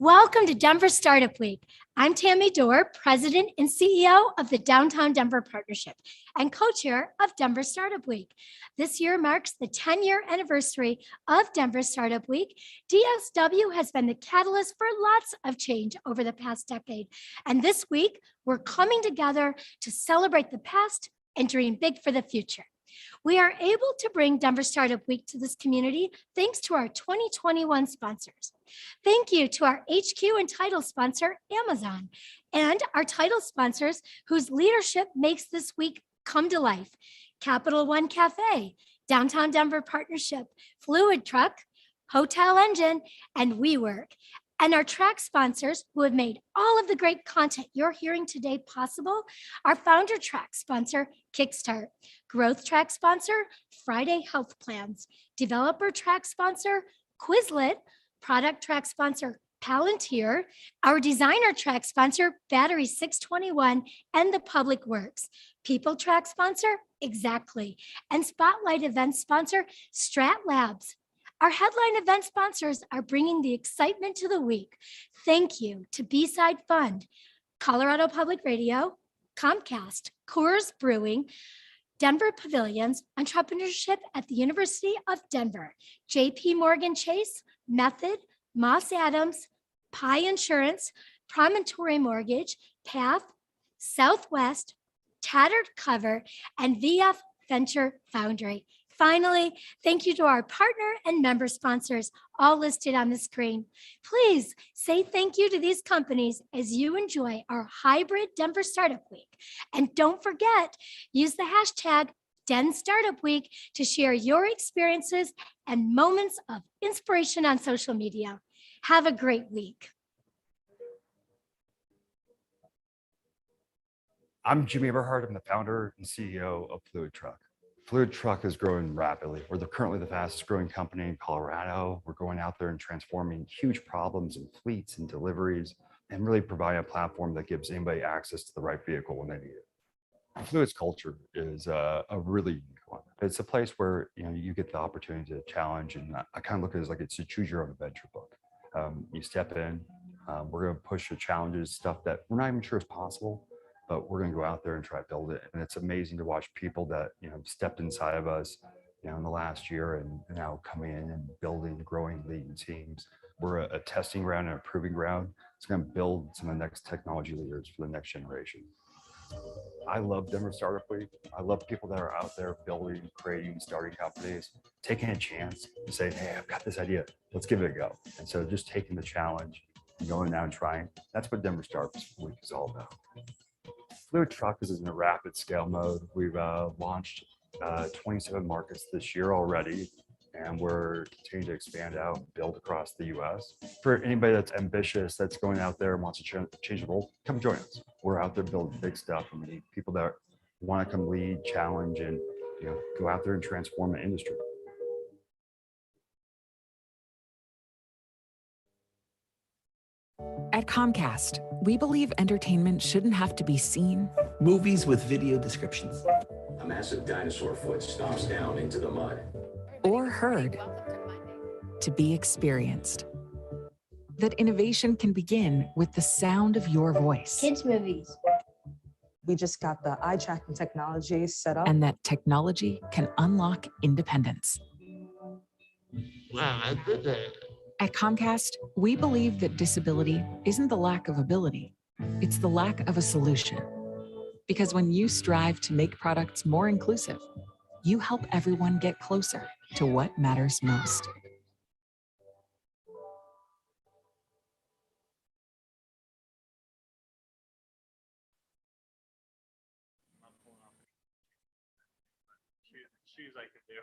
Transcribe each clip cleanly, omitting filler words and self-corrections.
Welcome to Denver Startup Week. I'm Tammy Dorr, President and CEO of the Downtown Denver Partnership and co-chair of Denver Startup Week. This year marks the 10-year anniversary of Denver Startup Week. DSW has been the catalyst for lots of change over the past decade. And this week, we're coming together to celebrate the past and dream big for the future. We are able to bring Denver Startup Week to this community thanks to our 2021 sponsors. Thank you to our HQ and title sponsor, Amazon, and our title sponsors whose leadership makes this week come to life. Capital One Cafe, Downtown Denver Partnership, Fluid Truck, Hotel Engine, and WeWork. And our track sponsors who have made all of the great content you're hearing today possible, our founder track sponsor, Kickstart, growth track sponsor, Friday Health Plans, developer track sponsor, Quizlet, product track sponsor, Palantir, our designer track sponsor, Battery 621, and the Public Works, people track sponsor, Exactly, and spotlight event sponsor, Strat Labs. Our headline event sponsors are bringing the excitement to the week. Thank you to B-Side Fund, Colorado Public Radio, Comcast, Coors Brewing, Denver Pavilions, Entrepreneurship at the University of Denver, JP Morgan Chase, Method, Moss Adams, Pi Insurance, Promontory Mortgage, PATH, Southwest, Tattered Cover, and VF Venture Foundry. Finally, thank you to our partner and member sponsors, all listed on the screen. Please say thank you to these companies as you enjoy our hybrid Denver Startup Week. And don't forget, use the hashtag #DenStartupWeek to share your experiences and moments of inspiration on social media. Have a great week. I'm Jimmy Eberhard. I'm the founder and CEO of Fluid Truck. Fluid Truck is growing rapidly. We're currently the fastest growing company in Colorado. We're going out there and transforming huge problems in fleets and deliveries and really providing a platform that gives anybody access to the right vehicle when they need it. Fluid's culture is a really unique one. It's a place where you get the opportunity to challenge, and I kind of look at it as like it's a choose your own adventure book. You step in, we're going to push the challenges, stuff that we're not even sure is possible, but we're going to go out there and try to build it. And it's amazing to watch people that stepped inside of us in the last year and now coming in and building, growing, leading teams. We're a testing ground and a proving ground. It's going to build some of the next technology leaders for the next generation. I love Denver Startup Week. I love people that are out there building, creating, starting companies, taking a chance and saying, hey, I've got this idea. Let's give it a go. And so just taking the challenge and going down and trying. That's what Denver Startup Week is all about. Fluid Truck is in a rapid scale mode. We've launched 27 markets this year already, and we're continuing to expand out and build across the US. For anybody that's ambitious, that's going out there and wants to change the world, come join us. We're out there building big stuff, and we need people that want to come lead, challenge, and go out there and transform the industry. At Comcast, we believe entertainment shouldn't have to be seen. Movies with video descriptions. A massive dinosaur foot stomps down into the mud. Or heard. To be experienced. That innovation can begin with the sound of your voice. Kids movies. We just got the eye tracking technology set up. And that technology can unlock independence. Wow, I did that. At Comcast, we believe that disability isn't the lack of ability, it's the lack of a solution. Because when you strive to make products more inclusive, you help everyone get closer to what matters most. Shoes I can do.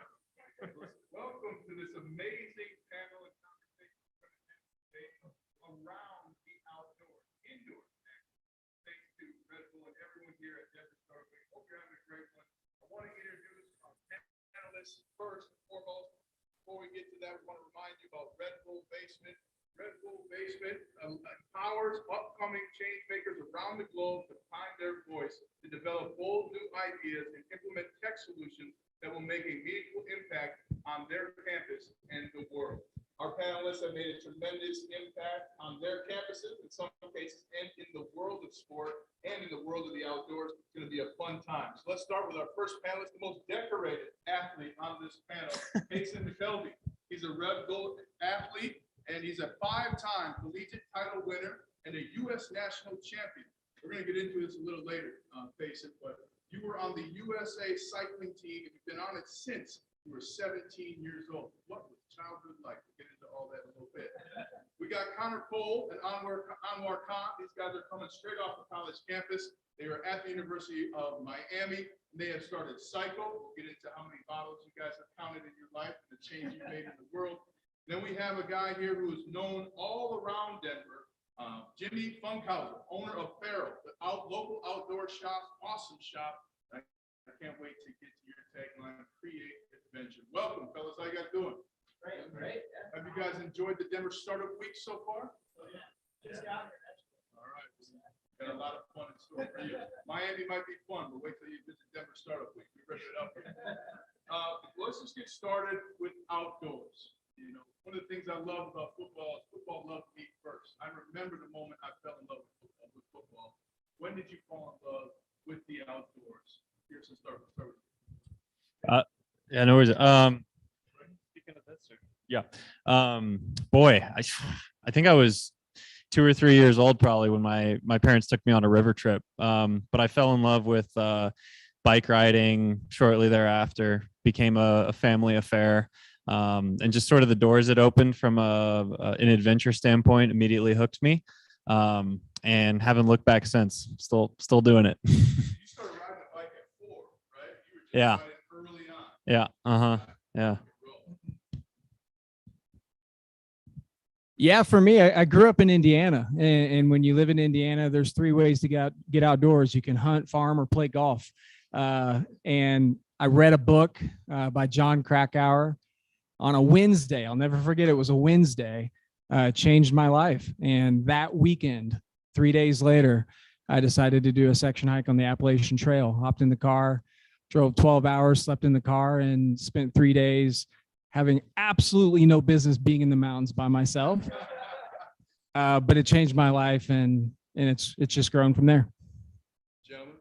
Welcome to this amazing panel and conversation around the outdoors, indoors. Thanks to Red Bull and everyone here at Denver Startup Week. Hope you're having a great one. I want to introduce our panelists first and foremost. Before we get to that, we want to remind you about Red Bull Basement. Red Bull Basement empowers upcoming change makers around the globe to find their voice, to develop bold new ideas and implement tech solutions that will make a meaningful impact on their campus and the world. Our panelists have made a tremendous impact on their campuses, in some cases, and in the world of sport and in the world of the outdoors. It's going to be a fun time. So let's start with our first panelist, the most decorated athlete on this panel, Payson McElveen. He's a Red Bull athlete, and he's a 5-time collegiate title winner and a U.S. national champion. We're going to get into this a little later, Payson, but you were on the USA cycling team, and you've been on it since you were 17 years old. What was childhood like? We'll get into all that in a little bit. We got Connor Cole and Anwar Khan. These guys are coming straight off the college campus. They are at the University of Miami, and they have started Cycle. We'll get into how many bottles you guys have counted in your life and the change you made in the world. Then we have a guy here who is known all around Denver, Jimmy Funkhauser, owner of Farrell, the local outdoor shop, awesome shop. I can't wait to get to your tagline, create adventure. Welcome, fellas. How you guys doing? Great. Have you guys enjoyed the Denver Startup Week so far? Oh, yeah. Just got here. All right. Got a lot of fun in store for you. Miami might be fun, but wait till you visit Denver Startup Week. We rip it up here. Let's just get started with outdoors. You know, one of the things I love about football is football loved me first. I remember the moment I fell in love with football. When did you fall in love with the outdoors? Here's some start with you. Yeah, no worries. Yeah. Boy, I think I was 2 or 3 years old probably when my parents took me on a river trip. But I fell in love with bike riding shortly thereafter, became a family affair. And just sort of the doors it opened from an adventure standpoint immediately hooked me. And haven't looked back since. Still doing it. You started riding a bike at 4, right? You were just Yeah. riding early on. Yeah. Yeah. Yeah, for me, I grew up in Indiana, and when you live in Indiana, there's 3 ways to get outdoors. You can hunt, farm, or play golf. And I read a book by John Krakauer on a Wednesday. I'll never forget. It was a Wednesday. Changed my life. And that weekend, 3 days later, I decided to do a section hike on the Appalachian Trail. Hopped in the car, drove 12 hours, slept in the car, and spent 3 days having absolutely no business being in the mountains by myself. But it changed my life, and it's just grown from there. Gentlemen.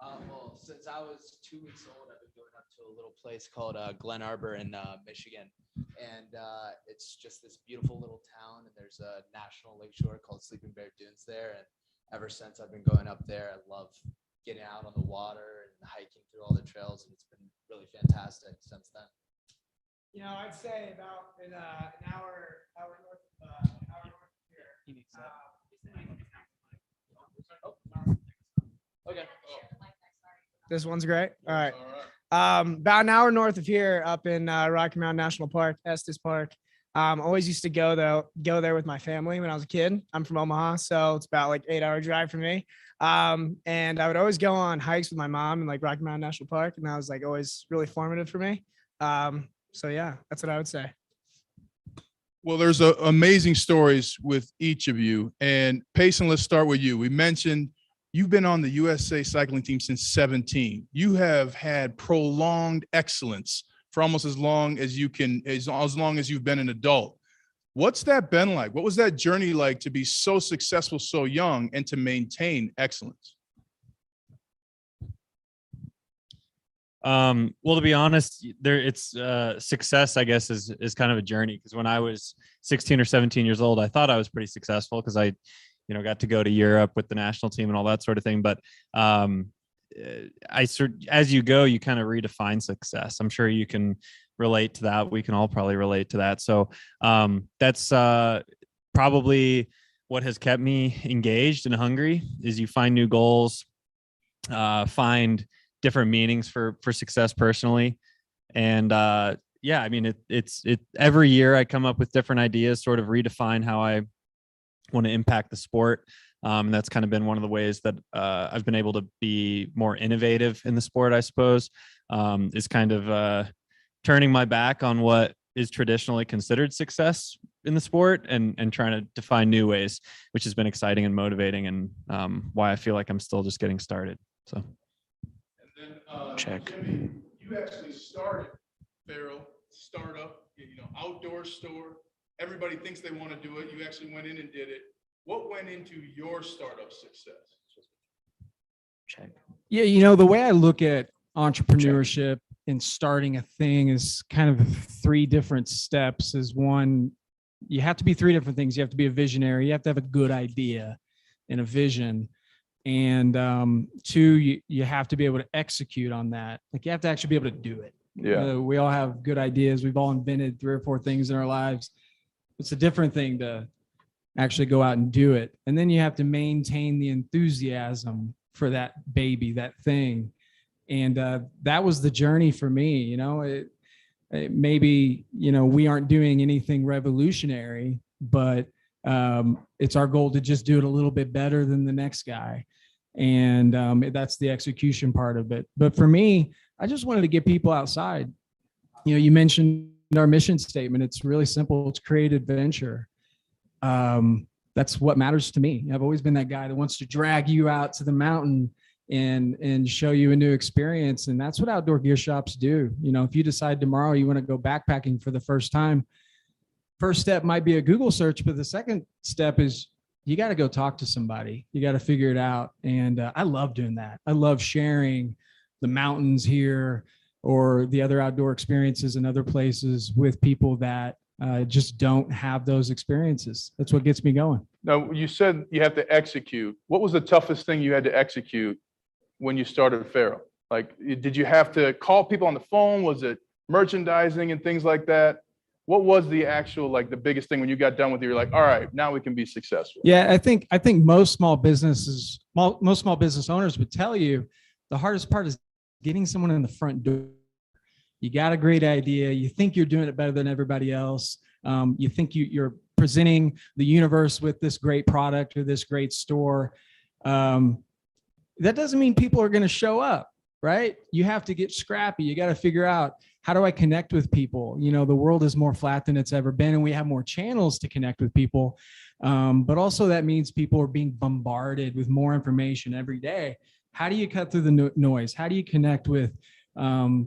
Well, since I was 2 weeks old, I've been going up to a little place called Glen Arbor in Michigan. And it's just this beautiful little town, and there's a national lakeshore called Sleeping Bear Dunes there. And ever since I've been going up there, I love getting out on the water and hiking through all the trails, and it's been really fantastic since then. You know, I'd say about an hour north of here. Okay. This one's great. All right. About an hour north of here, up in Rocky Mountain National Park, Estes Park. Always used to go there with my family when I was a kid. I'm from Omaha, so it's about like 8-hour drive for me. And I would always go on hikes with my mom in like Rocky Mountain National Park, and that was like always really formative for me. So yeah, that's what I would say. Well, there's amazing stories with each of you. And Payson, let's start with you. We mentioned you've been on the USA cycling team since 17. You have had prolonged excellence for almost as long as long as you've been an adult. What's that been like? What was that journey like to be so successful so young and to maintain excellence? Well, to be honest, it's success, I guess, is kind of a journey. Because when I was 16 or 17 years old, I thought I was pretty successful because I, got to go to Europe with the national team and all that sort of thing. But as you go, you kind of redefine success. I'm sure you can relate to that. We can all probably relate to that. So that's probably what has kept me engaged and hungry. Is you find new goals, find different meanings for success personally. And yeah, I mean, it's every year I come up with different ideas, sort of redefine how I want to impact the sport. And that's kind of been one of the ways that I've been able to be more innovative in the sport, I suppose, is kind of turning my back on what is traditionally considered success in the sport and trying to define new ways, which has been exciting and motivating, and why I feel like I'm still just getting started. So. And then, Jimmy, you actually started Farrell startup outdoor store. Everybody thinks they want to do it. You actually went in and did it. What went into your startup success? Yeah, the way I look at entrepreneurship and starting a thing is kind of 3 different steps. Is one, you have to be 3 different things. You have to be a visionary. You have to have a good idea and a vision. And 2, you have to be able to execute on that. Like you have to actually be able to do it. Yeah. We all have good ideas. We've all invented 3 or 4 things in our lives. It's a different thing to actually go out and do it. And then you have to maintain the enthusiasm for that baby, that thing. And that was the journey for me. It maybe, we aren't doing anything revolutionary, but it's our goal to just do it a little bit better than the next guy. And that's the execution part of it. But for me, I just wanted to get people outside. You mentioned our mission statement. It's really simple. It's create adventure. That's what matters to me. I've always been that guy that wants to drag you out to the mountain and show you a new experience. And that's what outdoor gear shops do. If you decide tomorrow you want to go backpacking for the first time, first step might be a Google search, but the second step is you got to go talk to somebody. You got to figure it out. And I love doing that. I love sharing the mountains here or the other outdoor experiences in other places with people that just don't have those experiences. That's what gets me going. Now, you said you have to execute. What was the toughest thing you had to execute when you started Faro? Like, did you have to call people on the phone? Was it merchandising and things like that? What was the actual, the biggest thing when you got done with it? You're like, all right, now we can be successful. Yeah, I think most small business owners would tell you the hardest part is getting someone in the front door. You got a great idea. You think you're doing it better than everybody else. You think you're presenting the universe with this great product or this great store. That doesn't mean people are going to show up, right? You have to get scrappy. You got to figure out, how do I connect with people? The world is more flat than it's ever been, and we have more channels to connect with people. But also that means people are being bombarded with more information every day. How do you cut through the noise? How do you connect with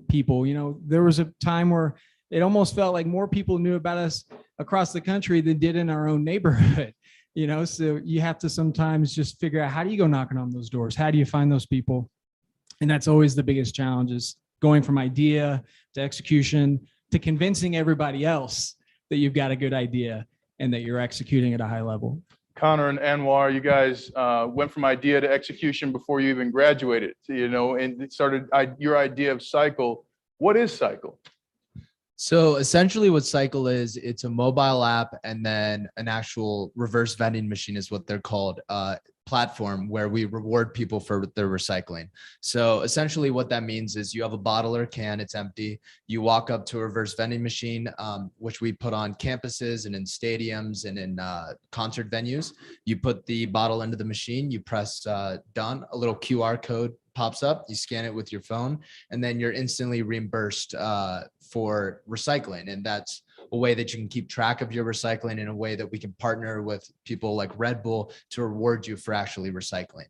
people? There was a time where it almost felt like more people knew about us across the country than did in our own neighborhood. So you have to sometimes just figure out, how do you go knocking on those doors? How do you find those people? And that's always the biggest challenge, is going from idea to execution to convincing everybody else that you've got a good idea and that you're executing at a high level. Connor and Anwar, you guys went from idea to execution before you even graduated, and it started your idea of Cycle. What is Cycle? So essentially what Cycle is, it's a mobile app and then an actual reverse vending machine is what they're called, platform where we reward people for their recycling. So essentially what that means is you have a bottle or can, it's empty. You walk up to a reverse vending machine, which we put on campuses and in stadiums and in concert venues. You put the bottle into the machine, you press done, a little QR code pops up, you scan it with your phone, and then you're instantly reimbursed for recycling. And that's a way that you can keep track of your recycling, in a way that we can partner with people like Red Bull to reward you for actually recycling.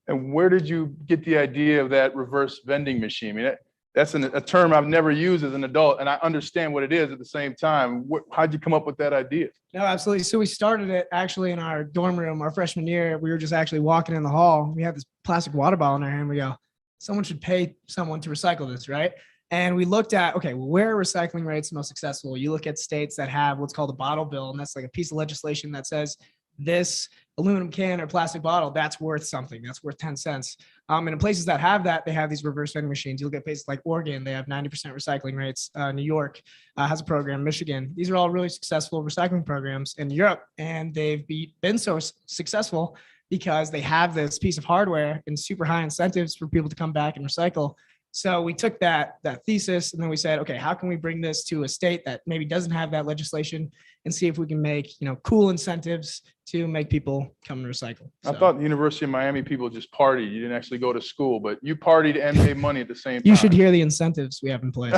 And where did you get the idea of that reverse vending machine? I mean, that's a term I've never used as an adult, and I understand what it is at the same time. How'd you come up with that idea? No, absolutely. So we started it actually in our dorm room, our freshman year. We were just actually walking in the hall. We had this plastic water bottle in our hand. We go, someone should pay someone to recycle this, right? And we looked at, okay, well, where are recycling rates most successful? You look at states that have what's called a bottle bill, and that's like a piece of legislation that says this aluminum can or plastic bottle, that's worth something. That's worth 10 cents. And in places that have that, they have these reverse vending machines. You look at places like Oregon, they have 90% recycling rates. New York has a program, Michigan. These are all really successful recycling programs in Europe, and they've been so successful because they have this piece of hardware and super high incentives for people to come back and recycle. So we took that thesis, and then we said, okay, how can we bring this to a state that maybe doesn't have that legislation, and see if we can make, cool incentives to make people come and recycle. I thought the University of Miami people just partied. You didn't actually go to school, but you partied and made money at the same time. You should hear the incentives we have in place.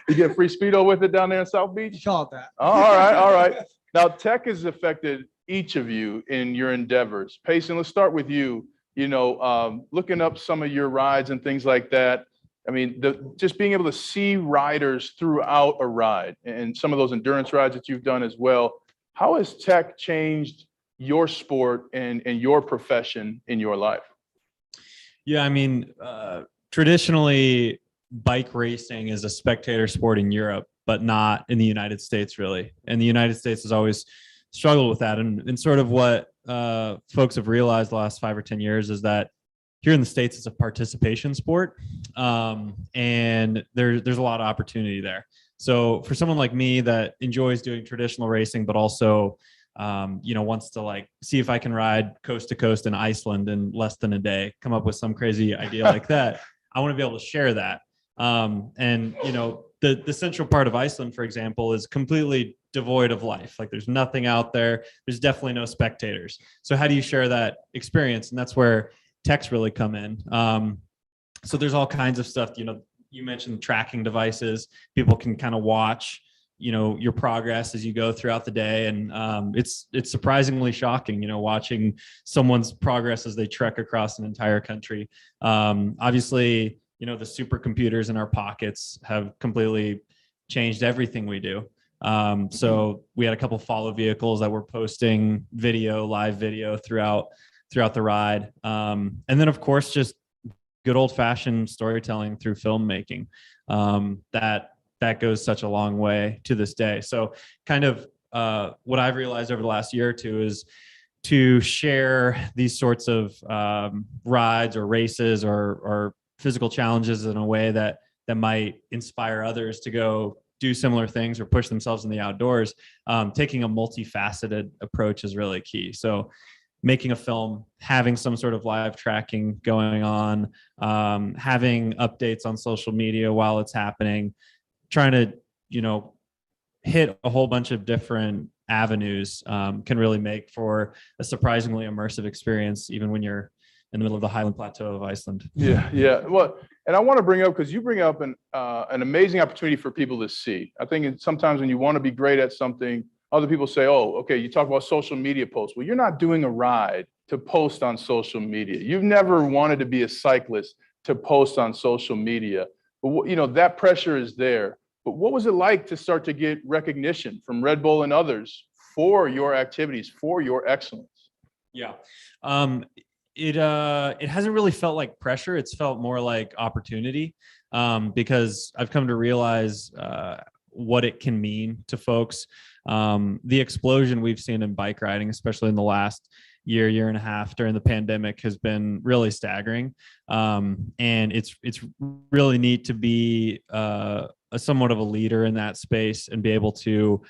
You get free Speedo with it down there in South Beach? You call it that. Oh, all right. Now, tech has affected each of you in your endeavors. Payson, let's start with you. Looking up some of your rides and things like that, I mean, just being able to see riders throughout a ride and some of those endurance rides that you've done as well. How has tech changed your sport and your profession in your life? Yeah, I mean, traditionally, bike racing is a spectator sport in Europe, but not in the United States, really. And the United States has always struggled with that. And sort of what folks have realized the last 5 or 10 years is that here in the States, it's a participation sport, and there's a lot of opportunity there. So for someone like me that enjoys doing traditional racing, but also wants to like see if I can ride coast to coast in Iceland in less than a day, come up with some crazy idea like that. I want to be able to share that. The central part of Iceland, for example, is completely devoid of life. Like there's nothing out there. There's definitely no spectators. So how do you share that experience? And that's where techs really come in. So there's all kinds of stuff, you mentioned tracking devices. People can kind of watch, your progress as you go throughout the day. And it's surprisingly shocking, watching someone's progress as they trek across an entire country. Obviously, the supercomputers in our pockets have completely changed everything we do. So we had a couple follow vehicles that were posting live video throughout the ride. And then of course, just good old fashioned storytelling through filmmaking. That goes such a long way to this day. So kind of what I've realized over the last year or two is to share these sorts of rides or races or physical challenges in a way that might inspire others to go do similar things or push themselves in the outdoors. Taking a multifaceted approach is really key. So making a film, having some sort of live tracking going on, having updates on social media while it's happening, trying to, hit a whole bunch of different avenues can really make for a surprisingly immersive experience, even when you're in the middle of the Highland Plateau of Iceland. Yeah. Well, and I want to bring up, because you bring up an amazing opportunity for people to see. I think sometimes when you want to be great at something, other people say, oh, okay, you talk about social media posts. Well, you're not doing a ride to post on social media. You've never wanted to be a cyclist to post on social media. But, that pressure is there. But what was it like to start to get recognition from Red Bull and others for your activities, for your excellence? Yeah. It hasn't really felt like pressure. It's felt more like opportunity, because I've come to realize what it can mean to folks. The explosion we've seen in bike riding, especially in the last year and a half during the pandemic, has been really staggering. And it's really neat to be a somewhat of a leader in that space and be able to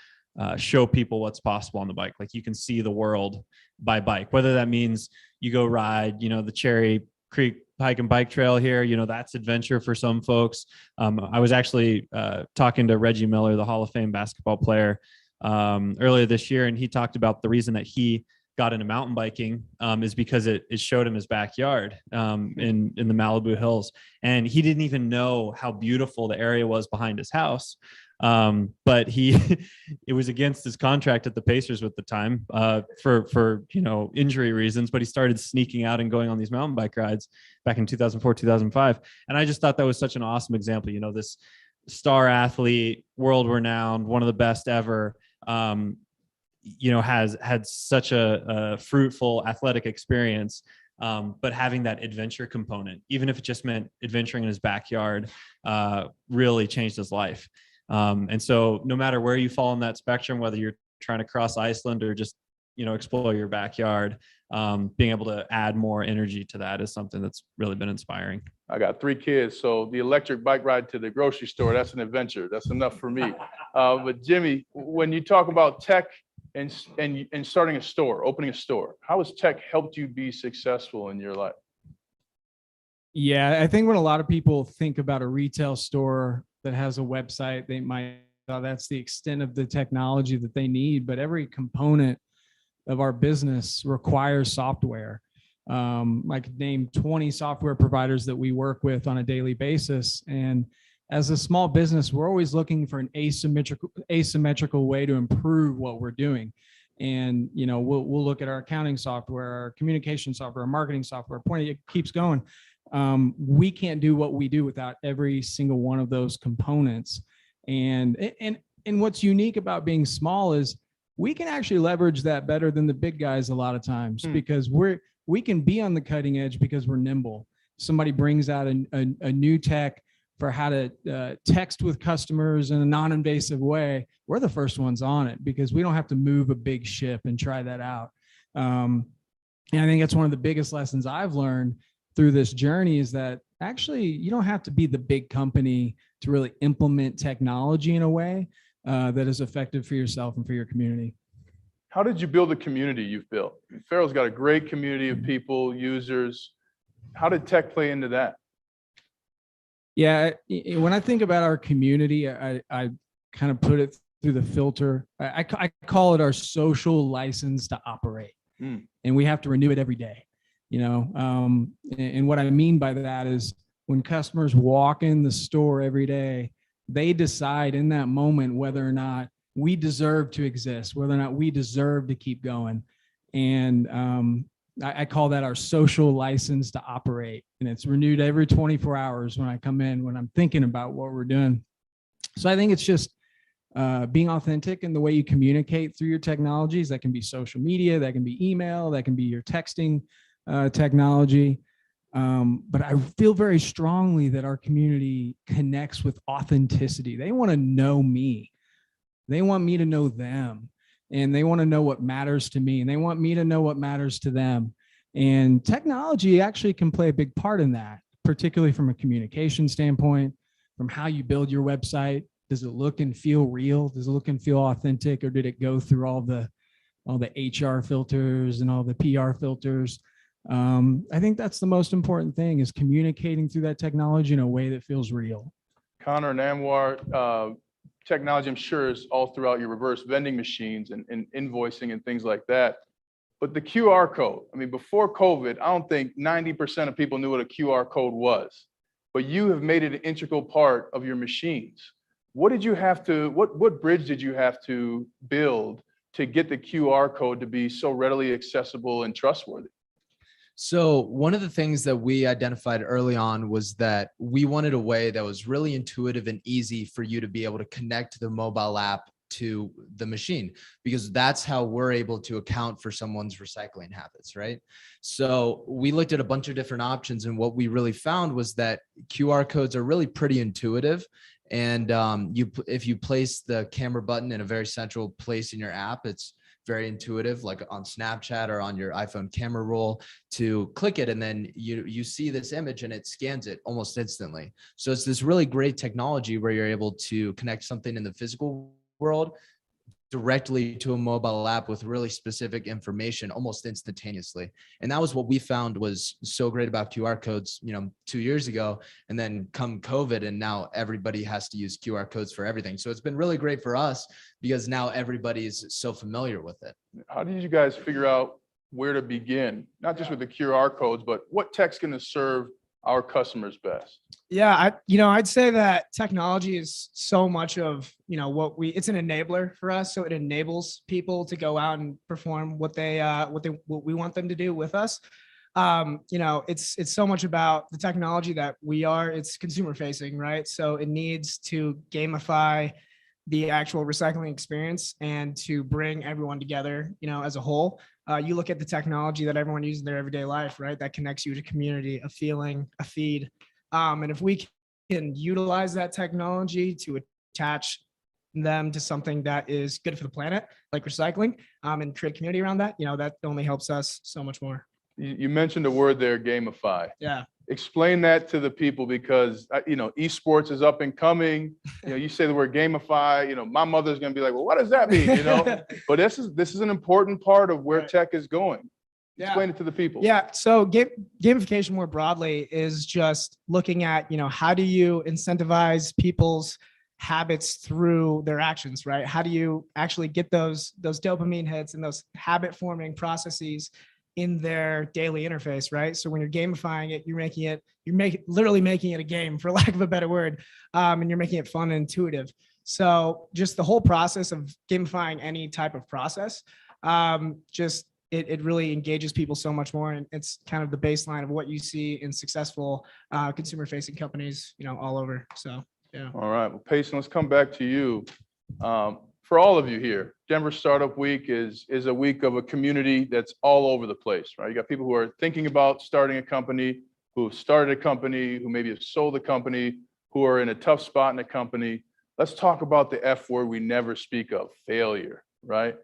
show people what's possible on the bike. Like you can see the world by bike, whether that means you go ride, the Cherry Creek Hike and Bike Trail here, that's adventure for some folks. I was actually talking to Reggie Miller, the Hall of Fame basketball player, earlier this year, and he talked about the reason that he got into mountain biking is because it showed him his backyard in the Malibu Hills, and he didn't even know how beautiful the area was behind his house. But it was against his contract at the Pacers at the time for injury reasons, but he started sneaking out and going on these mountain bike rides back in 2004, 2005. And I just thought that was such an awesome example, this star athlete, world renowned, one of the best ever, has had such a fruitful athletic experience, but having that adventure component, even if it just meant adventuring in his backyard, really changed his life. And so no matter where you fall in that spectrum, whether you're trying to cross Iceland or just, explore your backyard, being able to add more energy to that is something that's really been inspiring. I got 3 kids, so the electric bike ride to the grocery store, that's an adventure. That's enough for me. But Jimmy, when you talk about tech and starting a store, opening a store, how has tech helped you be successful in your life? Yeah, I think when a lot of people think about a retail store that has a website, they might, that's the extent of the technology that they need, but every component of our business requires software. I could name 20 software providers that we work with on a daily basis. And as a small business, we're always looking for an asymmetrical way to improve what we're doing. And, we'll look at our accounting software, our communication software, our marketing software, it keeps going. We can't do what we do without every single one of those components. And what's unique about being small is we can actually leverage that better than the big guys a lot of times, because we can be on the cutting edge because we're nimble. Somebody brings out a new tech for how to text with customers in a non-invasive way. We're the first ones on it because we don't have to move a big ship and try that out. And I think that's one of the biggest lessons I've learned through this journey is that actually you don't have to be the big company to really implement technology in a way that is effective for yourself and for your community. How did you build the community you've built? Farrell's got a great community of people, users. How did tech play into that? Yeah, when I think about our community, I kind of put it through the filter. I call it our social license to operate, and we have to renew it every day. And what I mean by that is when customers walk in the store every day, they decide in that moment whether or not we deserve to exist, whether or not we deserve to keep going. And I call that our social license to operate. And it's renewed every 24 hours when I come in, when I'm thinking about what we're doing. So I think it's just being authentic in the way you communicate through your technologies. That can be social media, that can be email, that can be your texting technology. But I feel very strongly that our community connects with authenticity. They want to know me. They want me to know them. And they want to know what matters to me. And they want me to know what matters to them. And technology actually can play a big part in that, particularly from a communication standpoint, from how you build your website. Does it look and feel real? Does it look and feel authentic? Or did it go through all the HR filters and all the PR filters? I think that's the most important thing, is communicating through that technology in a way that feels real. Connor and Anwar, technology, I'm sure, is all throughout your reverse vending machines and invoicing and things like that. But the QR code, I mean, before COVID, I don't think 90% of people knew what a QR code was, but you have made it an integral part of your machines. What did you have to, what bridge did you have to build to get the QR code to be so readily accessible and trustworthy? So one of the things that we identified early on was that we wanted a way that was really intuitive and easy for you to be able to connect the mobile app to the machine, because that's how we're able to account for someone's recycling habits, right? So we looked at a bunch of different options, and what we really found was that QR codes are really pretty intuitive. And if you place the camera button in a very central place in your app, it's very intuitive, like on Snapchat or on your iPhone camera roll, to click it, and then you see this image and it scans it almost instantly. So it's this really great technology where you're able to connect something in the physical world directly to a mobile app with really specific information almost instantaneously. And that was what we found was so great about QR codes, 2 years ago. And then come COVID, and now everybody has to use QR codes for everything. So it's been really great for us because now everybody is so familiar with it. How did you guys figure out where to begin? Not just with the QR codes, but what tech's going to serve our customers best? Yeah, I'd say that technology is so much of, it's an enabler for us. So it enables people to go out and perform what we want them to do with us. It's so much about the technology that it's consumer facing, right? So it needs to gamify the actual recycling experience and to bring everyone together, as a whole. You look at the technology that everyone uses in their everyday life, right? That connects you to community, a feeling, a feed. And if we can utilize that technology to attach them to something that is good for the planet, like recycling, and create community around that, that only helps us so much more. You mentioned a word there, gamify. Yeah. Explain that to the people, because esports is up and coming. You say the word gamify, my mother's going to be like, well, what does that mean? But this is an important part of where tech is going. Explain it to the people. Yeah. So gamification more broadly is just looking at, how do you incentivize people's habits through their actions, right? How do you actually get those dopamine hits and those habit forming processes in their daily interface, right? So when you're gamifying it, you're literally making it a game, for lack of a better word, and you're making it fun and intuitive. So just the whole process of gamifying any type of process, just it really engages people so much more. And it's kind of the baseline of what you see in successful consumer facing companies, all over. So, yeah. All right. Well, Payson, let's come back to you. For all of you here, Denver Startup Week is a week of a community that's all over the place, right? You got people who are thinking about starting a company, who have started a company, who maybe have sold a company, who are in a tough spot in a company. Let's talk about the F word we never speak of, failure, right?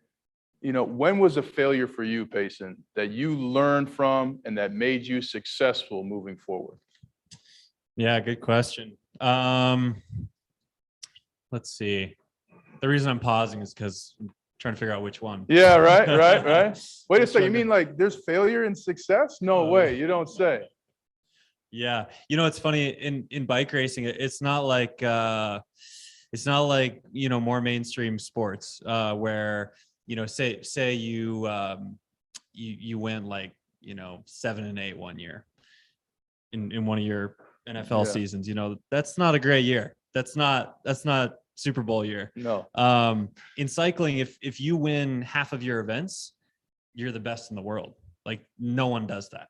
When was a failure for you, Payson, that you learned from and that made you successful moving forward? Yeah, good question. Let's see. The reason I'm pausing is because I'm trying to figure out which one. Yeah, right. Wait a second. You mean like there's failure in success? No way. You don't say. Yeah. It's funny in bike racing, it's not like more mainstream sports where, say you win 7-8 one year in one of your NFL seasons, that's not a great year. That's not Super Bowl year. No. In cycling, if you win half of your events, you're the best in the world. Like no one does that.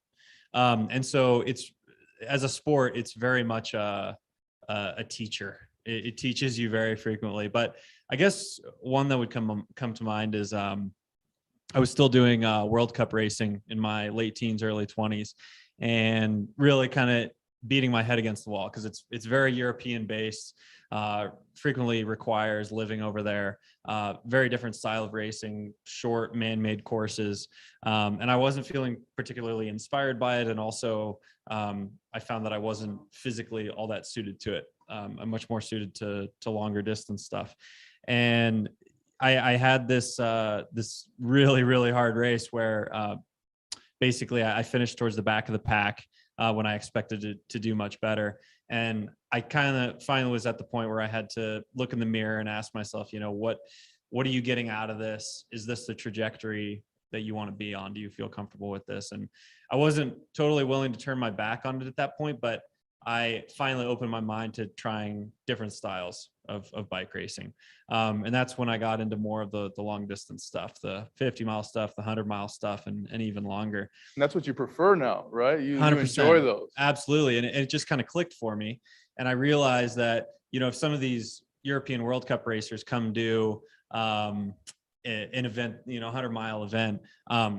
And so as a sport, it's very much a teacher. It teaches you very frequently. But I guess one that would come to mind is I was still doing World Cup racing in my late teens, early 20s, and really kind of beating my head against the wall because it's very European based. Frequently requires living over there, very different style of racing, short man-made courses. And I wasn't feeling particularly inspired by it. And also I found that I wasn't physically all that suited to it. I'm much more suited to longer distance stuff. And I had this really, really hard race where basically I finished towards the back of the pack when I expected to do much better. And I kind of finally was at the point where I had to look in the mirror and ask myself, what are you getting out of this? Is this the trajectory that you want to be on? Do you feel comfortable with this? And I wasn't totally willing to turn my back on it at that point, but I finally opened my mind to trying different styles of bike racing. And that's when I got into more of the long distance stuff, the 50-mile stuff, the 100-mile stuff, and even longer. And that's what you prefer now, right? You 100%. Enjoy those. Absolutely. And it just kind of clicked for me. And I realized that, if some of these European World Cup racers come do an event, 100-mile event,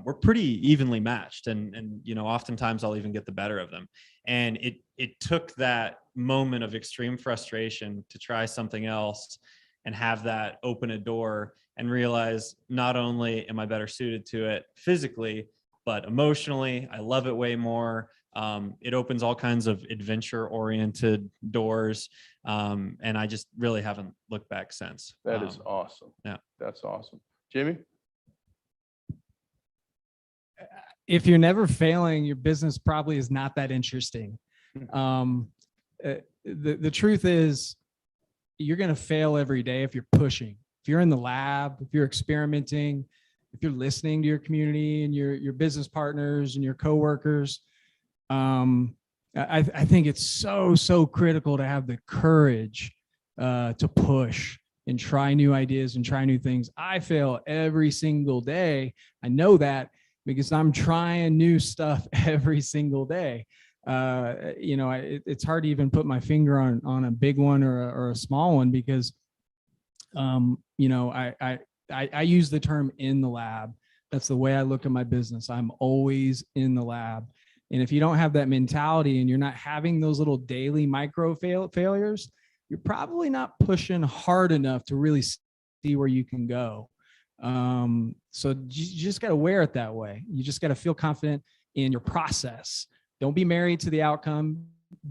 we're pretty evenly matched. And oftentimes I'll even get the better of them. And it took that moment of extreme frustration to try something else and have that open a door and realize not only am I better suited to it physically, but emotionally, I love it way more. It opens all kinds of adventure-oriented doors, and I just really haven't looked back since. That is awesome. Yeah, that's awesome. Jimmy? If you're never failing, your business probably is not that interesting. The truth is, you're going to fail every day if you're pushing. If you're in the lab, if you're experimenting, if you're listening to your community and your business partners and your coworkers. I think it's so critical to have the courage to push and try new ideas and try new things. I fail every single day. I know that because I'm trying new stuff every single day. It's hard to even put my finger on a big one or a small one because, I use the term in the lab. That's the way I look at my business. I'm always in the lab. And if you don't have that mentality and you're not having those little daily micro failures, you're probably not pushing hard enough to really see where you can go. So you just got to wear it that way. You just got to feel confident in your process. Don't be married to the outcome,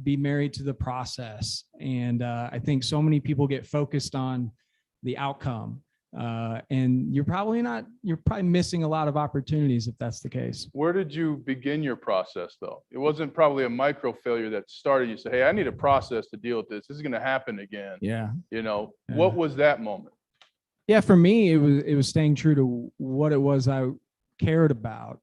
be married to the process. And I think so many people get focused on the outcome. And you're probably missing a lot of opportunities if that's the case. Where did you begin your process though? It wasn't probably a micro failure that started. You say, hey, I need a process to deal with this. This is going to happen again. Yeah. What was that moment? Yeah. For me, it was staying true to what it was I cared about,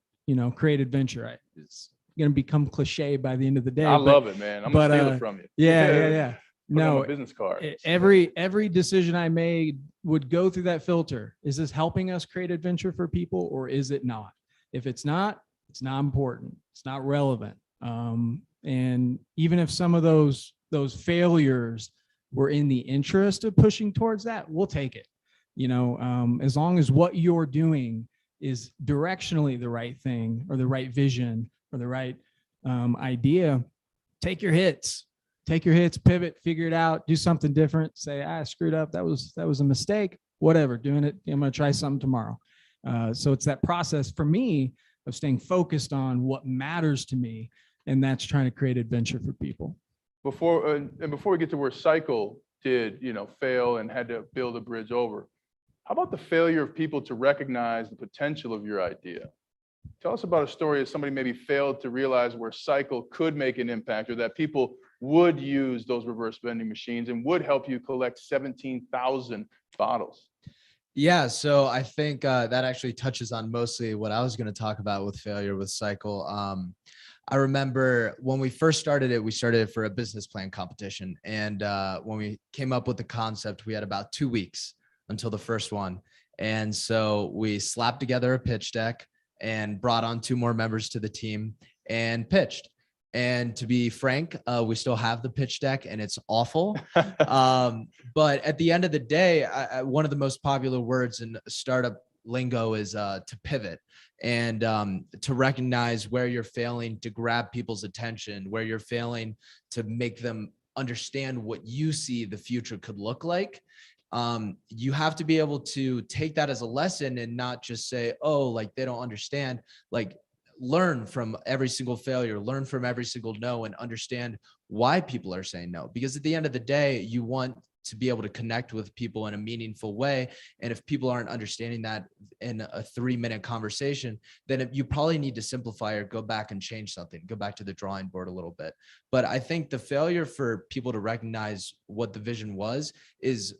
create adventure. It's going to become cliche by the end of the day. I love it, man. I'm going to steal it from you. Yeah. No, business card. Every decision I made would go through that filter. Is this helping us create adventure for people or is it not? If it's not important. It's not relevant. And even if some of those failures were in the interest of pushing towards that, we'll take it. As long as what you're doing is directionally the right thing or the right vision or the right idea, take your hits, pivot, figure it out, do something different, say, I screwed up. That was a mistake, whatever, doing it. I'm going to try something tomorrow. So it's that process for me of staying focused on what matters to me. And that's trying to create adventure for people. Before we get to where Cycle did, fail and had to build a bridge over, how about the failure of people to recognize the potential of your idea? Tell us about a story of somebody maybe failed to realize where Cycle could make an impact, or that people would use those reverse vending machines and would help you collect 17,000 bottles. Yeah, so I think that actually touches on mostly what I was going to talk about with failure with Cycle. I remember when we first started it, we started it for a business plan competition. And when we came up with the concept, we had about 2 weeks until the first one. And so we slapped together a pitch deck and brought on 2 more members to the team and pitched. And to be frank, we still have the pitch deck and it's awful. But at the end of the day, one of the most popular words in startup lingo is to pivot and to recognize where you're failing, to grab people's attention, where you're failing, to make them understand what you see the future could look like. You have to be able to take that as a lesson and not just say, oh, like they don't understand, like learn from every single failure, learn from every single no, and understand why people are saying no. Because at the end of the day, you want to be able to connect with people in a meaningful way. And if people aren't understanding that in a 3-minute conversation, then you probably need to simplify or go back and change something, go back to the drawing board a little bit. But I think the failure for people to recognize what the vision was is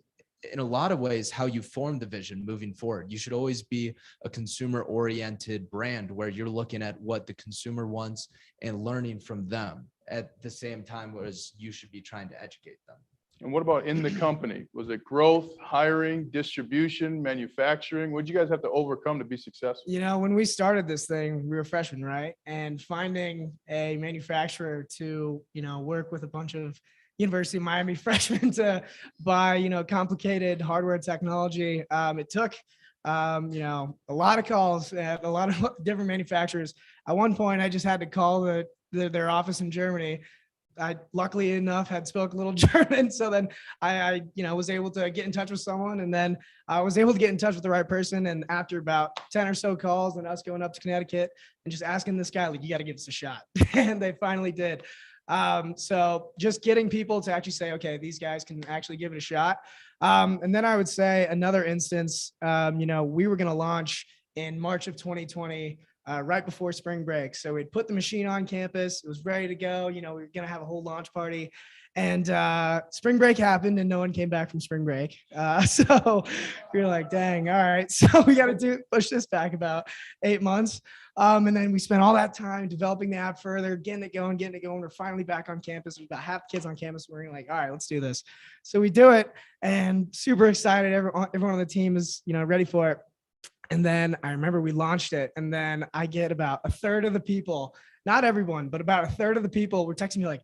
in a lot of ways how you form the vision moving forward. You should always be a consumer oriented brand where you're looking at what the consumer wants and learning from them at the same time as you should be trying to educate them. And what about in the company? Was it growth, hiring, distribution, manufacturing? What did you guys have to overcome to be successful? When we started this thing, we were freshmen, right? And finding a manufacturer to, work with a bunch of University of Miami freshmen to buy, complicated hardware technology. It took, a lot of calls at a lot of different manufacturers. At one point, I just had to call their office in Germany. I luckily enough had spoke a little German. So then I was able to get in touch with someone, and then I was able to get in touch with the right person. And after about 10 or so calls and us going up to Connecticut and just asking this guy, like, you got to give us a shot. And they finally did. So just getting people to actually say, okay, these guys can actually give it a shot. And then I would say another instance, we were going to launch in March of 2020, right before spring break. So we'd put the machine on campus. It was ready to go. We were going to have a whole launch party, and spring break happened and no one came back from spring break. So we were like, dang, all right. So we got to push this back about 8 months. And then we spent all that time developing the app further, getting it going. We're finally back on campus. There's about half the kids on campus. We're like, all right, let's do this. So we do it, and super excited. Everyone on the team is, ready for it. And then I remember we launched it, and then I get about a third of the people, not everyone, but about a third of the people were texting me like,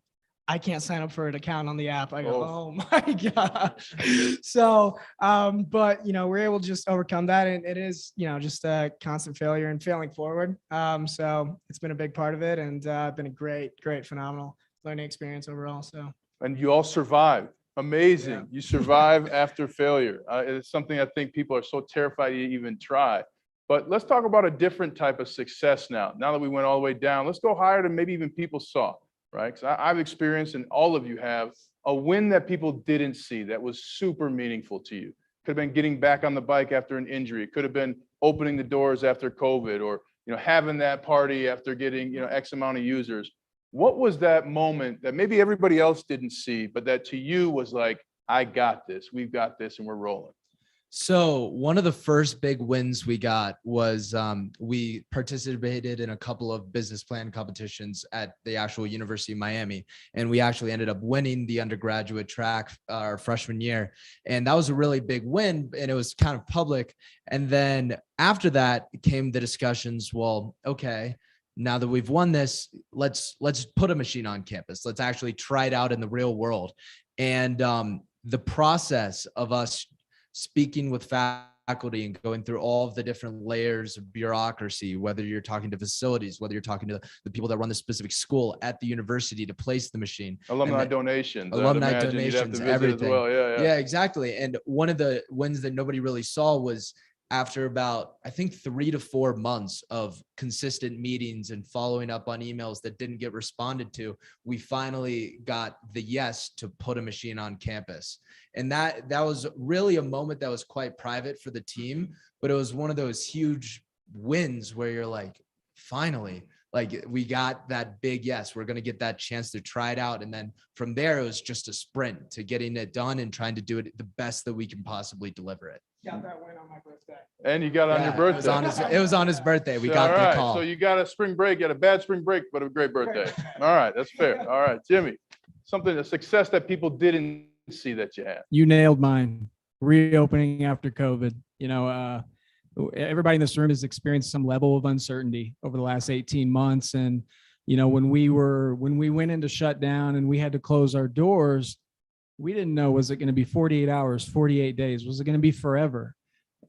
I can't sign up for an account on the app. I go, oh my gosh. So, but, we're able to just overcome that. And it is, just a constant failure and failing forward. So it's been a big part of it, and been a great, phenomenal learning experience overall. So. And you all survived. Amazing. Yeah. You survive after failure. It's something I think people are so terrified to even try. But let's talk about a different type of success now. Now that we went all the way down, let's go higher than maybe even people saw. Right? Because I've experienced, and all of you have, a win that people didn't see that was super meaningful to you. Could have been getting back on the bike after an injury. It could have been opening the doors after COVID, or having that party after getting X amount of users. What was that moment that maybe everybody else didn't see, but that to you was like, I got this, we've got this, and we're rolling? So one of the first big wins we got was we participated in a couple of business plan competitions at the actual University of Miami, and we actually ended up winning the undergraduate track our freshman year, and that was a really big win, and it was kind of public. And then after that came the discussions. Well, okay, now that we've won this, let's put a machine on campus. Let's actually try it out in the real world. And the process of us speaking with faculty and going through all of the different layers of bureaucracy, whether you're talking to facilities, whether you're talking to the people that run the specific school at the university to place the machine, Alumni donations. alumni donations, everything. Well. Yeah, exactly. And one of the wins that nobody really saw was after about, I think, 3 to 4 months of consistent meetings and following up on emails that didn't get responded to, we finally got the yes to put a machine on campus. And that was really a moment that was quite private for the team, but it was one of those huge wins where you're like, finally, like we got that big yes, we're going to get that chance to try it out. And then from there, it was just a sprint to getting it done and trying to do it the best that we can possibly deliver it. Got that win on my birthday. And you got it on your birthday. It was on his birthday. We got all right, the call. So you got a spring break, you had a bad spring break, but a great birthday. All right, that's fair. All right, Jimmy, a success that people didn't see that you had. You nailed mine. Reopening after COVID. Everybody in this room has experienced some level of uncertainty over the last 18 months. And, when we went into shutdown and we had to close our doors, we didn't know, was it going to be 48 hours, 48 days? Was it going to be forever?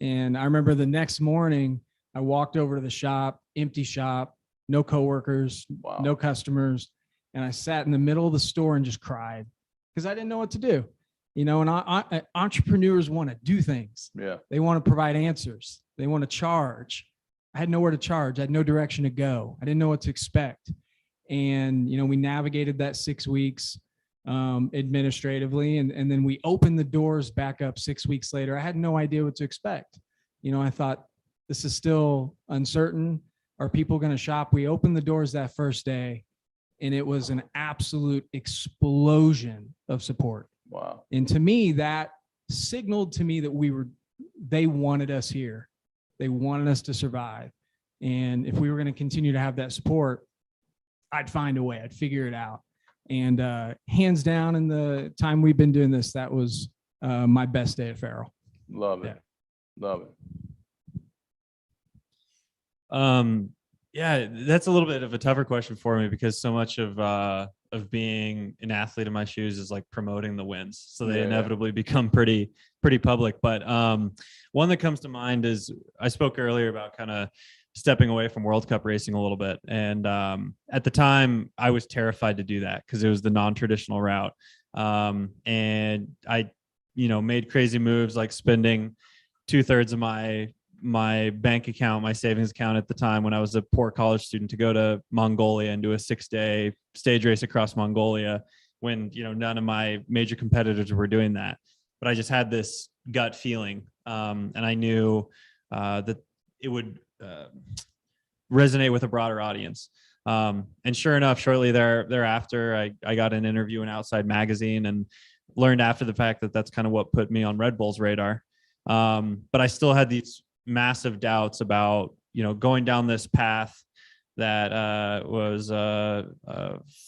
And I remember the next morning, I walked over to the shop, empty shop, no coworkers, no customers. And I sat in the middle of the store and just cried because I didn't know what to do. And entrepreneurs want to do things. Yeah. They want to provide answers. They want to charge. I had nowhere to charge. I had no direction to go. I didn't know what to expect. And, we navigated that 6 weeks administratively. And then we opened the doors back up 6 weeks later. I had no idea what to expect. I thought this is still uncertain. Are people going to shop? We opened the doors that first day and it was an absolute explosion of support. Wow. And to me, that signaled to me that they wanted us here. They wanted us to survive. And if we were going to continue to have that support, I'd find a way, I'd figure it out. And hands down, in the time we've been doing this, that was my best day at Farrell. Love it. Yeah. Love it. Yeah, that's a little bit of a tougher question for me because so much of being an athlete in my shoes is like promoting the wins. So they inevitably become pretty public. But one that comes to mind is I spoke earlier about kind of stepping away from World Cup racing a little bit. And at the time I was terrified to do that because it was the non-traditional route. And I, made crazy moves like spending 2/3 of my bank account, my savings account at the time when I was a poor college student to go to Mongolia and do a 6-day stage race across Mongolia when, none of my major competitors were doing that. But I just had this gut feeling. And I knew that it would resonate with a broader audience. And sure enough, shortly thereafter, I got an interview in Outside Magazine and learned after the fact that that's kind of what put me on Red Bull's radar. But I still had these massive doubts about, going down this path that was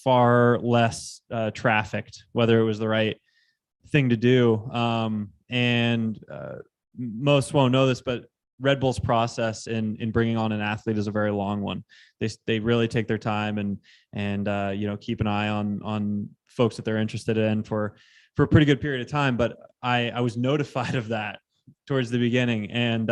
far less trafficked, whether it was the right thing to do. And most won't know this, but Red Bull's process in bringing on an athlete is a very long one. They really take their time and keep an eye on folks that they're interested in for a pretty good period of time. But I was notified of that towards the beginning, and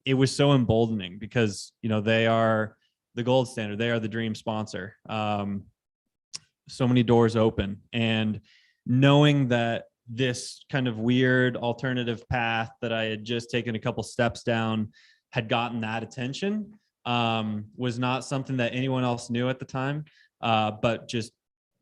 it was so emboldening because they are the gold standard. They are the dream sponsor. So many doors open, and knowing that this kind of weird alternative path that I had just taken a couple steps down had gotten that attention was not something that anyone else knew at the time, but just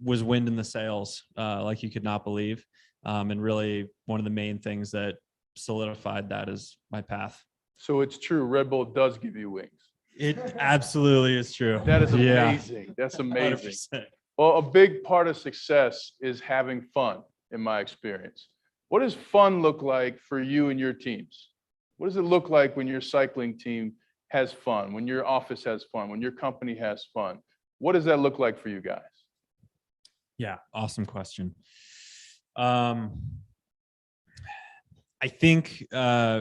was wind in the sails like you could not believe. And really one of the main things that solidified that as my path. So it's true. Red Bull does give you wings. It absolutely is true. That is amazing. Yeah. That's amazing. 100%. Well, a big part of success is having fun, in my experience. What does fun look like for you and your teams? What does it look like when your cycling team has fun, when your office has fun, when your company has fun? What does that look like for you guys? Yeah, awesome question. I think for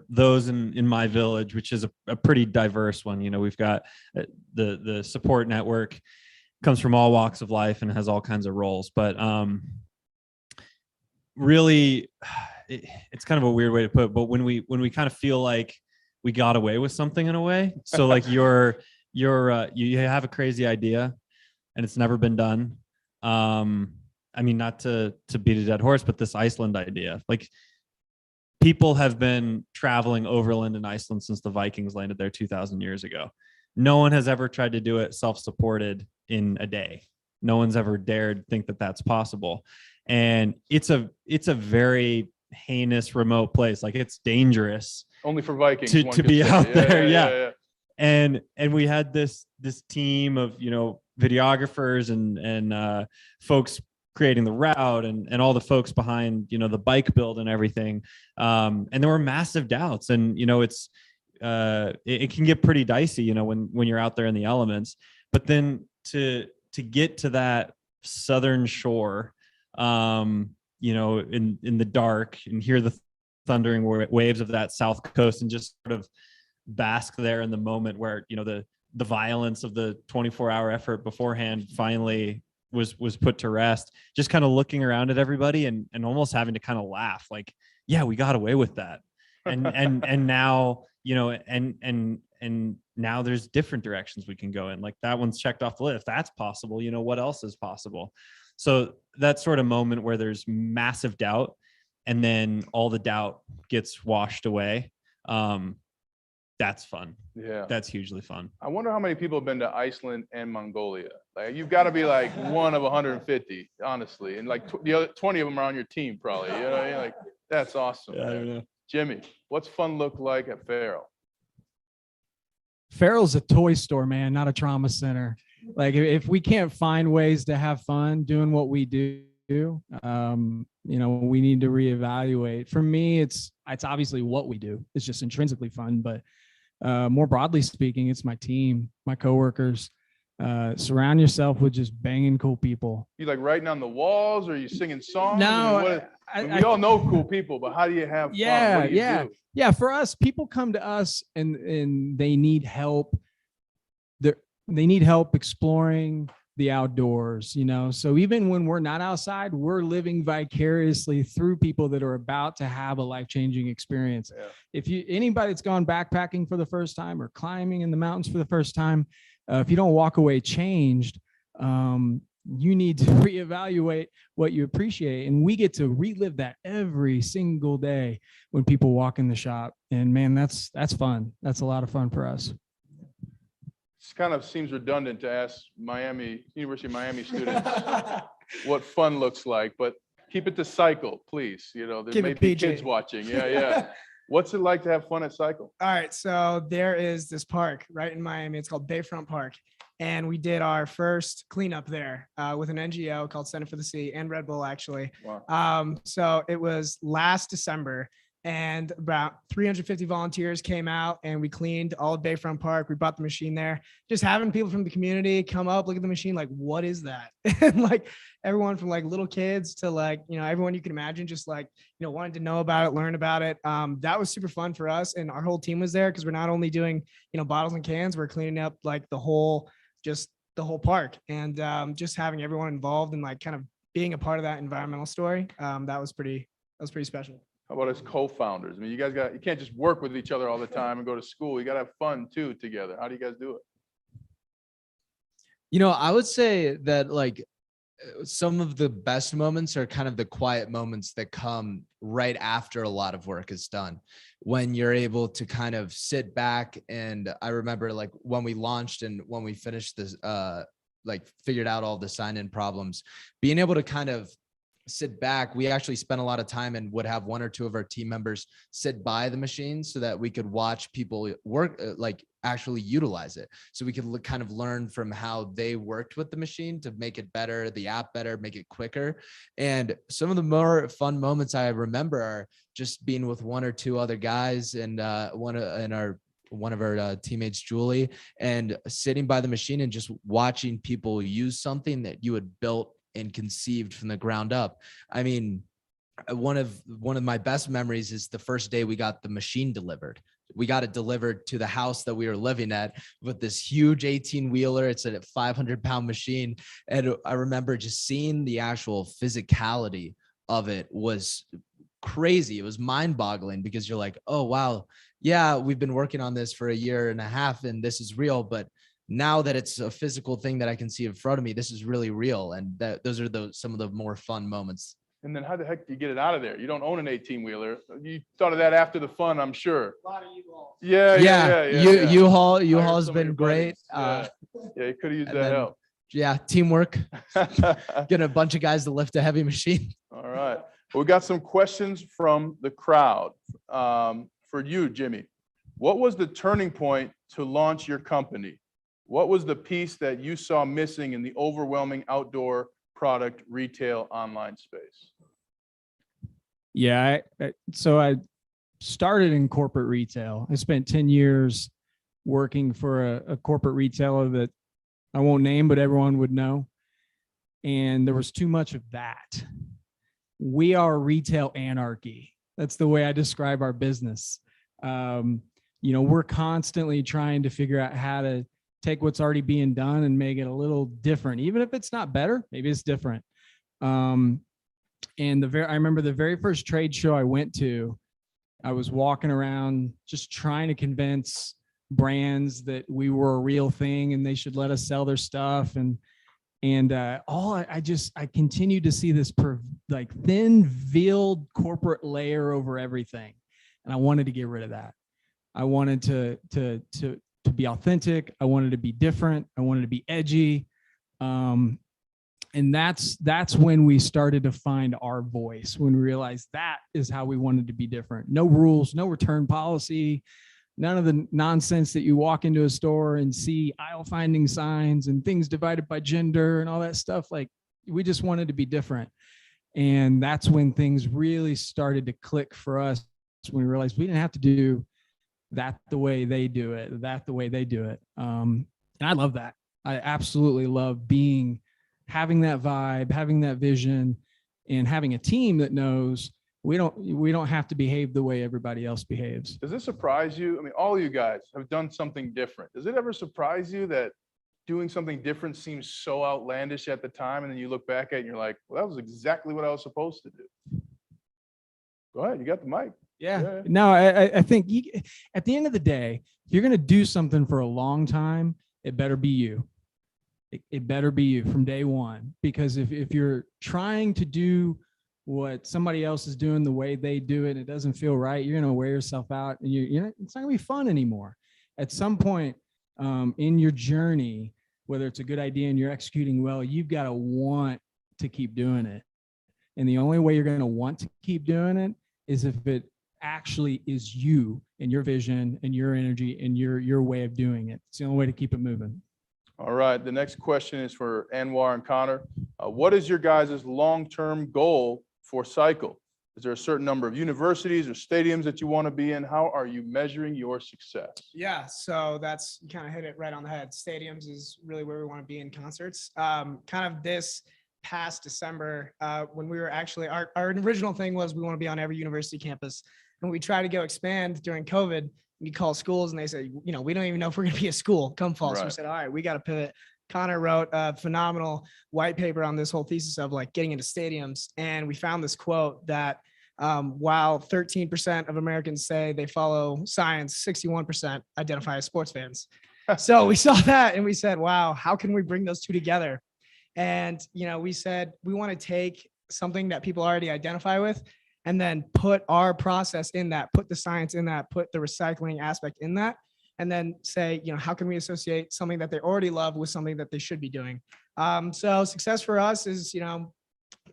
those in my village, which is a pretty diverse one, we've got the support network comes from all walks of life and has all kinds of roles, but really it's kind of a weird way to put it, but when we kind of feel like we got away with something in a way, so like you have a crazy idea and it's never been done. I mean, not to beat a dead horse, but this Iceland idea, like people have been traveling overland in Iceland since the Vikings landed there 2,000 years ago. No one has ever tried to do it self-supported in a day. No one's ever dared think that that's possible. And it's a very heinous, remote place. Like it's dangerous. Only for Vikings to be out there. Yeah. And we had this team of, videographers and folks creating the route and all the folks behind, the bike build and everything. And there were massive doubts, and, it can get pretty dicey, when you're out there in the elements, but then to get to that southern shore, in the dark and hear the thundering waves of that south coast and just sort of bask there in the moment where, the violence of the 24-hour effort beforehand finally was put to rest, just kind of looking around at everybody and almost having to kind of laugh, like, yeah, we got away with that. And now, and now there's different directions we can go in. Like that one's checked off the list. That's possible. What else is possible? So that sort of moment where there's massive doubt and then all the doubt gets washed away. That's fun. Yeah. That's hugely fun. I wonder how many people have been to Iceland and Mongolia. Like you've got to be like one of 150, honestly. And like the other 20 of them are on your team probably. Like that's awesome. Yeah, I don't know. Jimmy, what's fun look like at Farrell? Farrell's a toy store, man, not a trauma center. Like if we can't find ways to have fun doing what we do, we need to reevaluate. For me, it's obviously what we do. It's just intrinsically fun, but more broadly speaking, it's my team, my coworkers. Surround yourself with just banging cool people. You like writing on the walls, or are you singing songs? No, we all know cool people, but how do you have fun? Yeah. For us, people come to us and they need help. They need help exploring the outdoors, so even when we're not outside, we're living vicariously through people that are about to have a life-changing experience. Yeah. If anybody that's gone backpacking for the first time or climbing in the mountains for the first time, if you don't walk away changed, you need to reevaluate what you appreciate. And we get to relive that every single day when people walk in the shop. And man, that's fun. That's a lot of fun for us. It kind of seems redundant to ask University of Miami students what fun looks like, but keep it to cycle, please. There may be kids watching. Yeah. What's it like to have fun at cycle? All right, so there is this park right in Miami. It's called Bayfront Park. And we did our first cleanup there with an NGO called Center for the Sea and Red Bull, actually. Wow. So it was last December, and about 350 volunteers came out and we cleaned all of Bayfront Park. We brought the machine there. Just having people from the community come up, look at the machine, like, what is that? And like everyone from like little kids to like, everyone you can imagine, just like, wanted to know about it, learn about it. That was super fun for us. And our whole team was there because we're not only doing, bottles and cans, we're cleaning up like the whole park, and just having everyone involved and like kind of being a part of that environmental story. That was pretty special. How about as co-founders? I mean, you can't just work with each other all the time and go to school. You got to have fun too together. How do you guys do it? I would say that like some of the best moments are kind of the quiet moments that come right after a lot of work is done, when you're able to kind of sit back. And I remember like when we launched and when we finished this, like figured out all the sign-in problems, being able to kind of sit back. We actually spent a lot of time and would have one or two of our team members sit by the machine so that we could watch people work, like actually utilize it. So we could kind of learn from how they worked with the machine to make it better, the app better, make it quicker. And some of the more fun moments I remember are just being with one or two other guys and one of our teammates, Julie, and sitting by the machine and just watching people use something that you had built and conceived from the ground up. I mean, one of my best memories is the first day we got the machine delivered. We got it delivered to the house that we were living at with this huge 18-wheeler. It's a 500-pound machine. And I remember just seeing the actual physicality of it was crazy. It was mind-boggling because you're like, oh, wow, yeah, we've been working on this for a year and a half and this is real. But now that it's a physical thing that I can see in front of me, this is really real. And those are some of the more fun moments. And then how the heck do you get it out of there? You don't own an 18-wheeler. You thought of that after the fun, I'm sure. A lot of U-Hauls. Yeah. U-Haul Hired has some of been your great. buddies. Yeah, you could have used and that then- help. Yeah, teamwork. Get a bunch of guys to lift a heavy machine. All right. We got some questions from the crowd. For you, Jimmy, what was the turning point to launch your company? What was the piece that you saw missing in the overwhelming outdoor product retail online space? Yeah, so I started in corporate retail. I spent 10 years working for a corporate retailer that I won't name, but everyone would know. And there was too much of that. We are retail anarchy. That's the way I describe our business. We're constantly trying to figure out how to take what's already being done and make it a little different, even if it's not better, maybe it's different. And I remember the very first trade show I went to, I was walking around just trying to convince brands that we were a real thing and they should let us sell their stuff. I continued to see this thin veiled corporate layer over everything. And I wanted to get rid of that. I wanted to be authentic. I wanted to be different. I wanted to be edgy. And that's when we started to find our voice, when we realized that is how we wanted to be different. No rules, no return policy, none of the nonsense that you walk into a store and see aisle finding signs and things divided by gender and all that stuff. Like, we just wanted to be different. And that's when things really started to click for us, when we realized we didn't have to do that the way they do it, And I love that. I absolutely love having that vibe, having that vision, and having a team that knows we don't have to behave the way everybody else behaves. Does it surprise you? I mean, all you guys have done something different. Does it ever surprise you that doing something different seems so outlandish at the time, and then you look back at it and you're like, well, that was exactly what I was supposed to do? Go ahead, you got the mic. Yeah. No, I think at the end of the day, if you're going to do something for a long time, it better be you. It better be you from day one, because if you're trying to do what somebody else is doing the way they do it, and it doesn't feel right, you're going to wear yourself out, and it's not going to be fun anymore. At some point in your journey, whether it's a good idea and you're executing well, you've got to want to keep doing it. And the only way you're going to want to keep doing it is if it actually is you and your vision and your energy and your way of doing it. It's the only way to keep it moving. All right. The next question is for Anwar and Connor. What is your guys' long-term goal for Cycle? Is there a certain number of universities or stadiums that you want to be in? How are you measuring your success? Yeah, so you kind of hit it right on the head. Stadiums is really where we want to be in concerts. Kind of this past December, when we were actually, our original thing was we want to be on every university campus. And we tried to go expand during COVID. You call schools and they say, we don't even know if we're going to be a school come fall. So we said, all right, we got to pivot. Connor wrote a phenomenal white paper on this whole thesis of getting into stadiums. And we found this quote that while 13% of Americans say they follow science, 61% identify as sports fans. So we saw that and we said, wow, how can we bring those two together? And, we said, we want to take something that people already identify with and then put our process in that, put the science in that, put the recycling aspect in that, and then say, how can we associate something that they already love with something that they should be doing? So success for us is,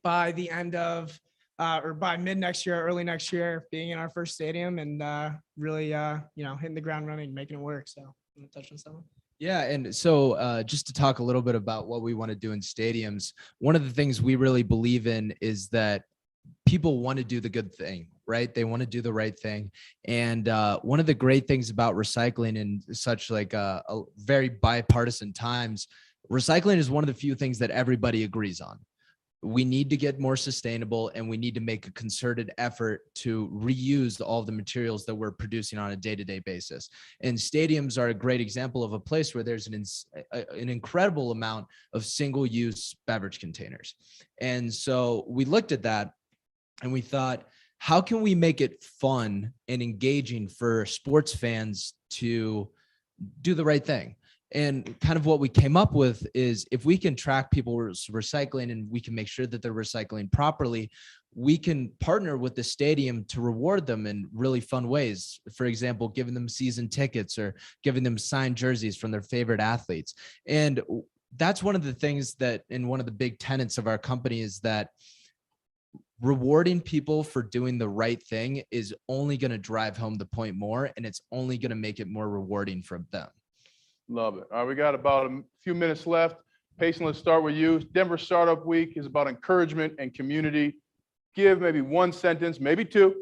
by the end of or by mid next year, early next year, being in our first stadium and really, hitting the ground running, making it work. So, I'm gonna touch on something. Yeah, and so just to talk a little bit about what we want to do in stadiums, one of the things we really believe in is that people want to do the good thing, right? They want to do the right thing. And one of the great things about recycling in such like a very bipartisan times, recycling is one of the few things that everybody agrees on. We need to get more sustainable, and we need to make a concerted effort to reuse all of the materials that we're producing on a day-to-day basis. And stadiums are a great example of a place where there's an incredible amount of single-use beverage containers. And so we looked at that and we thought, how can we make it fun and engaging for sports fans to do the right thing? And kind of what we came up with is, if we can track people recycling and we can make sure that they're recycling properly, we can partner with the stadium to reward them in really fun ways. For example, giving them season tickets or giving them signed jerseys from their favorite athletes. And that's one of the things that, and one of the big tenets of our company, is that rewarding people for doing the right thing is only going to drive home the point more, and it's only going to make it more rewarding for them. Love it. All right, we got about a few minutes left. Payson, let's start with you. Denver Startup Week is about encouragement and community. Give maybe one sentence, maybe two.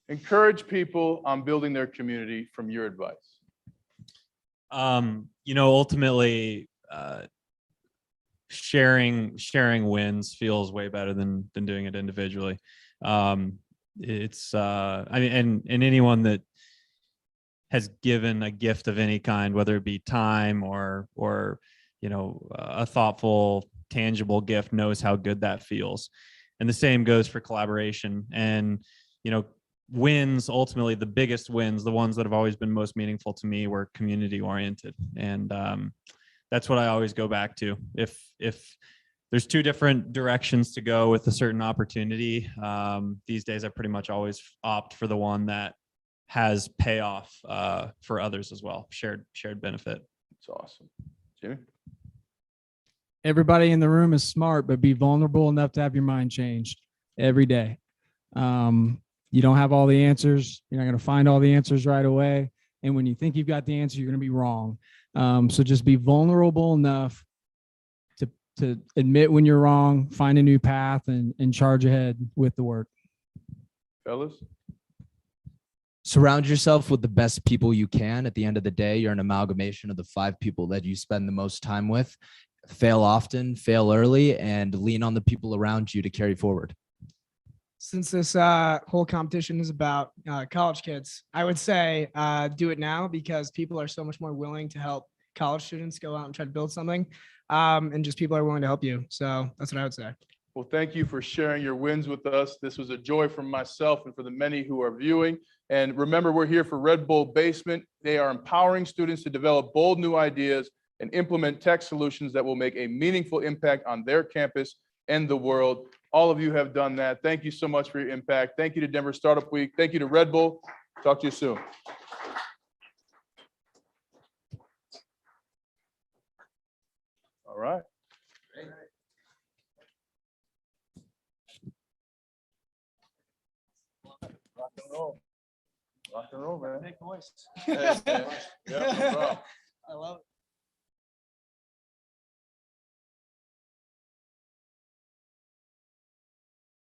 Encourage people on building their community from your advice. Ultimately, sharing wins feels way better than doing it individually. It's and anyone that has given a gift of any kind, whether it be time or a thoughtful, tangible gift, knows how good that feels. And the same goes for collaboration. And wins, ultimately the biggest wins, the ones that have always been most meaningful to me, were community oriented. And that's what I always go back to. If there's two different directions to go with a certain opportunity, these days I pretty much always opt for the one that has payoff for others as well, shared benefit. It's awesome. Jimmy? Everybody in the room is smart, but be vulnerable enough to have your mind changed every day. You don't have all the answers. You're not going to find all the answers right away. And when you think you've got the answer, you're going to be wrong. So just be vulnerable enough to admit when you're wrong, find a new path, and charge ahead with the work. Fellas? Surround yourself with the best people you can. At the end of the day, you're an amalgamation of the 5 people that you spend the most time with. Fail often, fail early, and lean on the people around you to carry forward. Since this whole competition is about college kids, I would say do it now, because people are so much more willing to help college students go out and try to build something, and just people are willing to help you. So that's what I would say. Well, thank you for sharing your wins with us. This was a joy for myself and for the many who are viewing. And remember, we're here for Red Bull Basement. They are empowering students to develop bold new ideas and implement tech solutions that will make a meaningful impact on their campus and the world. All of you have done that. Thank you so much for your impact. Thank you to Denver Startup Week. Thank you to Red Bull. Talk to you soon. All right. Rock and roll. Rock and roll, man. Big voice. Hey, man. Yeah, no problem. I love it.